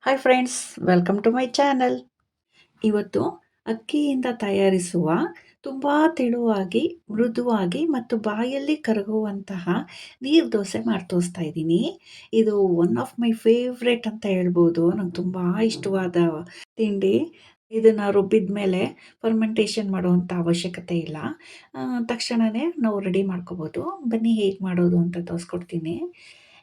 Hi friends, welcome to my channel. ಇವತ್ತು ಅಕ್ಕಿಯಿಂದ ತಯಾರಿಸುವ ತುಂಬ ತೆಳುವಾಗಿ, ಮೃದುವಾಗಿ ಮತ್ತು ಬಾಯಲ್ಲಿ ಕರಗುವಂತಹ ನೀರು ದೋಸೆ ಮಾಡಿ ತೋರಿಸ್ತಾ ಇದ್ದೀನಿ. ಇದು ಒನ್ ಆಫ್ ಮೈ ಫೇವ್ರೆಟ್ ಅಂತ ಹೇಳ್ಬೋದು. ನಂಗೆ ತುಂಬ ಇಷ್ಟವಾದ ತಿಂಡಿ. ಇದನ್ನು ರುಬ್ಬಿದ ಮೇಲೆ ಫರ್ಮೆಂಟೇಷನ್ ಮಾಡುವಂಥ ಅವಶ್ಯಕತೆ ಇಲ್ಲ. ತಕ್ಷಣವೇ ನಾವು ರೆಡಿ ಮಾಡ್ಕೋಬೋದು. ಬನ್ನಿ ಹೇಗೆ ಮಾಡೋದು ಅಂತ ತೋರಿಸ್ಕೊಡ್ತೀನಿ.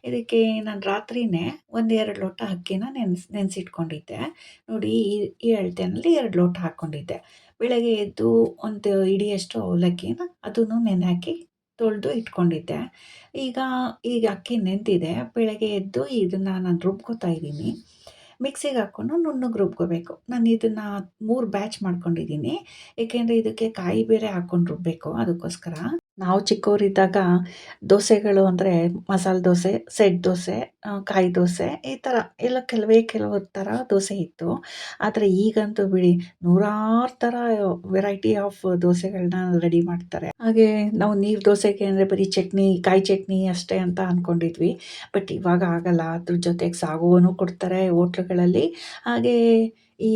ಇದಕ್ಕೆ ನಾನು ರಾತ್ರಿನೇ 1-2 ಲೋಟ ಅಕ್ಕಿನ ನೆನೆಸಿಟ್ಕೊಂಡಿದ್ದೆ. ನೋಡಿ ಈ ಅಳತೆನಲ್ಲಿ 2 ಲೋಟ ಹಾಕ್ಕೊಂಡಿದ್ದೆ. ಬೆಳಗ್ಗೆ ಎದ್ದು ಒಂದು ಹಿಡಿಯಷ್ಟು ಅವಲಕ್ಕಿನ ಅದನ್ನು ನೆನೆ ಹಾಕಿ ತೊಳೆದು ಇಟ್ಕೊಂಡಿದ್ದೆ. ಈಗ ಈಗ ಅಕ್ಕಿ ನೆಂದಿದೆ. ಬೆಳಗ್ಗೆ ಎದ್ದು ಇದನ್ನು ನಾನು ರುಬ್ಕೋತಾ ಇದ್ದೀನಿ. ಮಿಕ್ಸಿಗೆ ಹಾಕ್ಕೊಂಡು ನುಣ್ಣಗೆ ರುಬ್ಕೋಬೇಕು. ನಾನು ಇದನ್ನು 3 ಬ್ಯಾಚ್ ಮಾಡ್ಕೊಂಡಿದ್ದೀನಿ. ಏಕೆಂದರೆ ಇದಕ್ಕೆ ಕಾಯಿ ಬೇರೆ ಹಾಕ್ಕೊಂಡು ರುಬ್ಬಬೇಕು, ಅದಕ್ಕೋಸ್ಕರ. ನಾವು ಚಿಕ್ಕವರಿದ್ದಾಗ ದೋಸೆಗಳು ಅಂದರೆ ಮಸಾಲೆ ದೋಸೆ, ಸೆಟ್ ದೋಸೆ, ಕಾಯಿ ದೋಸೆ ಈ ಥರ ಎಲ್ಲ ಕೆಲವು ಥರ ದೋಸೆ ಇತ್ತು. ಆದರೆ ಈಗಂತೂ ಬಿಡಿ, ನೂರಾರು ಥರ ವೆರೈಟಿ ಆಫ್ ದೋಸೆಗಳನ್ನ ರೆಡಿ ಮಾಡ್ತಾರೆ. ಹಾಗೆ ನಾವು ನೀರು ದೋಸೆಗೆ ಅಂದರೆ ಬರೀ ಚಟ್ನಿ, ಕಾಯಿ ಚಟ್ನಿ ಅಷ್ಟೇ ಅಂತ ಅಂದ್ಕೊಂಡಿದ್ವಿ. ಬಟ್ ಇವಾಗ ಆಗಲ್ಲ. ಅದ್ರ ಜೊತೆಗೆ ಸಾಗುವನ್ನು ಕೊಡ್ತಾರೆ ಹೋಟ್ಲುಗಳಲ್ಲಿ. ಹಾಗೆ ಈ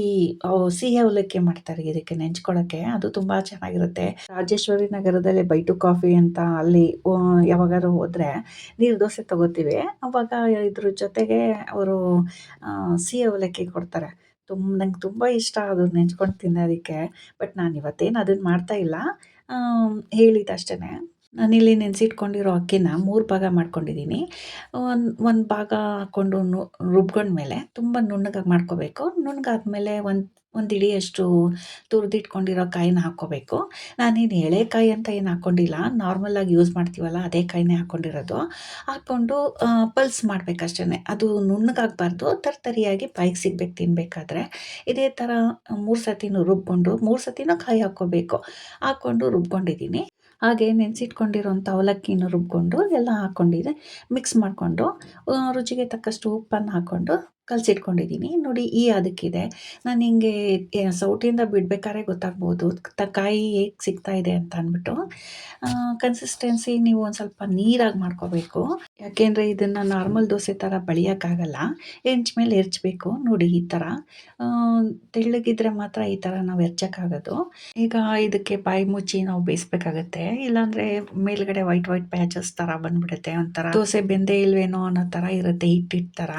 ಸಿಹಿ ಅವಲಕ್ಕಿ ಮಾಡ್ತಾರೆ ಇದಕ್ಕೆ ನೆಂಚ್ಕೊಳ್ಳೋಕ್ಕೆ. ಅದು ತುಂಬ ಚೆನ್ನಾಗಿರುತ್ತೆ. ರಾಜೇಶ್ವರಿ ನಗರದಲ್ಲಿ ಬೈಟು ಕಾಫಿ ಅಂತ ಅಲ್ಲಿ ಯಾವಾಗಾದ್ರು ಹೋದರೆ ನೀರು ದೋಸೆ ತೊಗೋತೀವಿ. ಆವಾಗ ಇದ್ರ ಜೊತೆಗೆ ಅವರು ಸಿಹಿ ಅವಲಕ್ಕಿ ಕೊಡ್ತಾರೆ. ನಂಗೆ ತುಂಬ ಇಷ್ಟ ಅದು ನೆಂಚ್ಕೊಂಡು ತಿನ್ನೋದಕ್ಕೆ. ಬಟ್ ನಾನು ಇವತ್ತೇನು ಅದನ್ನು ಮಾಡ್ತಾ ಇಲ್ಲ, ಹೇಳಿದ್ದಷ್ಟೇ. ನಾನಿಲ್ಲಿ ನೆನೆಸಿಟ್ಕೊಂಡಿರೋ ಅಕ್ಕಿನ 3 ಭಾಗ ಮಾಡ್ಕೊಂಡಿದ್ದೀನಿ. ಒಂದು ಭಾಗ ಹಾಕ್ಕೊಂಡು ರುಬ್ಕೊಂಡ್ಮೇಲೆ ತುಂಬ ನುಣ್ಣಗಾಗಿ ಮಾಡ್ಕೋಬೇಕು. ನುಣ್ಣಗಾದ್ಮೇಲೆ ಒಂದು ಹಿಡಿಯಷ್ಟು ತುರಿದಿಟ್ಕೊಂಡಿರೋ ಕಾಯಿನ ಹಾಕ್ಕೋಬೇಕು. ನಾನೇನು ಎಳೆಕಾಯಿ ಅಂತ ಏನು ಹಾಕ್ಕೊಂಡಿಲ್ಲ, ನಾರ್ಮಲಾಗಿ ಯೂಸ್ ಮಾಡ್ತೀವಲ್ಲ ಅದೇ ಕಾಯಿನೇ ಹಾಕ್ಕೊಂಡಿರೋದು. ಹಾಕ್ಕೊಂಡು ಪಲ್ಸ್ ಮಾಡಬೇಕಷ್ಟೇ. ಅದು ನುಣ್ಣಗಾಗಬಾರ್ದು, ತರಿಯಾಗಿ ಬಾಯಿಗೆ ಸಿಗ್ಬೇಕು ತಿನ್ನಬೇಕಾದ್ರೆ. ಇದೇ ಥರ 3 ಸತಿನೂ ರುಬ್ಕೊಂಡು 3 ಸತಿನೂ ಕಾಯಿ ಹಾಕ್ಕೋಬೇಕು. ಹಾಕ್ಕೊಂಡು ರುಬ್ಕೊಂಡಿದ್ದೀನಿ. ಹಾಗೆ ನೆನೆಸಿಟ್ಕೊಂಡಿರೋಂಥ ಅವಲಕ್ಕಿನ ರುಬ್ಕೊಂಡು ಎಲ್ಲ ಹಾಕ್ಕೊಂಡಿದ್ದೆ. ಮಿಕ್ಸ್ ಮಾಡಿಕೊಂಡು ರುಚಿಗೆ ತಕ್ಕಷ್ಟು ಉಪ್ಪನ್ನು ಹಾಕ್ಕೊಂಡು ಕಲಸಿಟ್ಕೊಂಡಿದ್ದೀನಿ. ನೋಡಿ ಈ ಅದಕ್ಕಿದೆ. ನಾನು ಹಿಂಗೆ ಸೌಟಿಂದ ಬಿಡಬೇಕಾದ್ರೆ ಗೊತ್ತಾಗ್ಬೋದು ಕಾಯಿ ಹೇಗೆ ಸಿಗ್ತಾ ಇದೆ ಅಂತ ಅಂದ್ಬಿಟ್ಟು. ಕನ್ಸಿಸ್ಟೆನ್ಸಿ ನೀವು ಒಂದು ಸ್ವಲ್ಪ ನೀರಾಗಿ ಮಾಡ್ಕೋಬೇಕು. ಯಾಕೆಂದರೆ ಇದನ್ನು ನಾರ್ಮಲ್ ದೋಸೆ ಥರ ಬಳಿಯೋಕ್ಕಾಗಲ್ಲ. ಹೆಂಚ್ ಮೇಲೆ ಹೆರ್ಚ್ಬೇಕು. ನೋಡಿ ಈ ಥರ ತೆಳ್ಳಗಿದ್ರೆ ಮಾತ್ರ ಈ ಥರ ನಾವು ಹೆರ್ಚೋಕ್ಕಾಗೋದು. ಈಗ ಇದಕ್ಕೆ ಬಾಯಿ ಮುಚ್ಚಿ ನಾವು ಬೇಯಿಸ್ಬೇಕಾಗತ್ತೆ. ಇಲ್ಲಾಂದರೆ ಮೇಲ್ಗಡೆ ವೈಟ್ ಪ್ಯಾಚಸ್ ಥರ ಬಂದ್ಬಿಡುತ್ತೆ. ಒಂಥರ ದೋಸೆ ಬೆಂದೇ ಇಲ್ವೇನೋ ಅನ್ನೋ ಥರ ಇರುತ್ತೆ, ಹಿಟ್ಟಿಟ್ಟು ಥರ.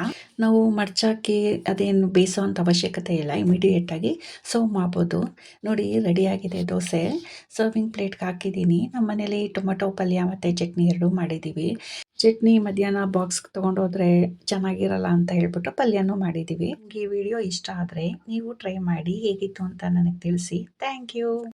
ನಾವು ಮಡ್ಚಾಕಿ ಅದೇನು ಬೇಯಿಸೋ ಅಂಥ ಅವಶ್ಯಕತೆ ಇಲ್ಲ. ಇಮಿಡಿಯೇಟಾಗಿ ಸರ್ವ್ ಮಾಡ್ಬೋದು. ನೋಡಿ ರೆಡಿಯಾಗಿದೆ ದೋಸೆ. ಸರ್ವಿಂಗ್ ಪ್ಲೇಟ್ಗೆ ಹಾಕಿದ್ದೀನಿ. ನಮ್ಮ ಮನೇಲಿ ಟೊಮೊಟೊ ಪಲ್ಯ ಮತ್ತು ಚಟ್ನಿ ಎರಡೂ ಮಾಡಿದ್ದೀವಿ. ಚಟ್ನಿ ಮಧ್ಯಾಹ್ನ ಬಾಕ್ಸ್ಗೆ ತೊಗೊಂಡೋದ್ರೆ ಚೆನ್ನಾಗಿರಲ್ಲ ಅಂತ ಹೇಳ್ಬಿಟ್ಟು ಪಲ್ಯನೂ ಮಾಡಿದ್ದೀವಿ. ನಿಮಗೆ ಈ ವಿಡಿಯೋ ಇಷ್ಟ ಆದರೆ ನೀವು ಟ್ರೈ ಮಾಡಿ ಹೇಗಿತ್ತು ಅಂತ ನನಗೆ ತಿಳಿಸಿ. Thank you.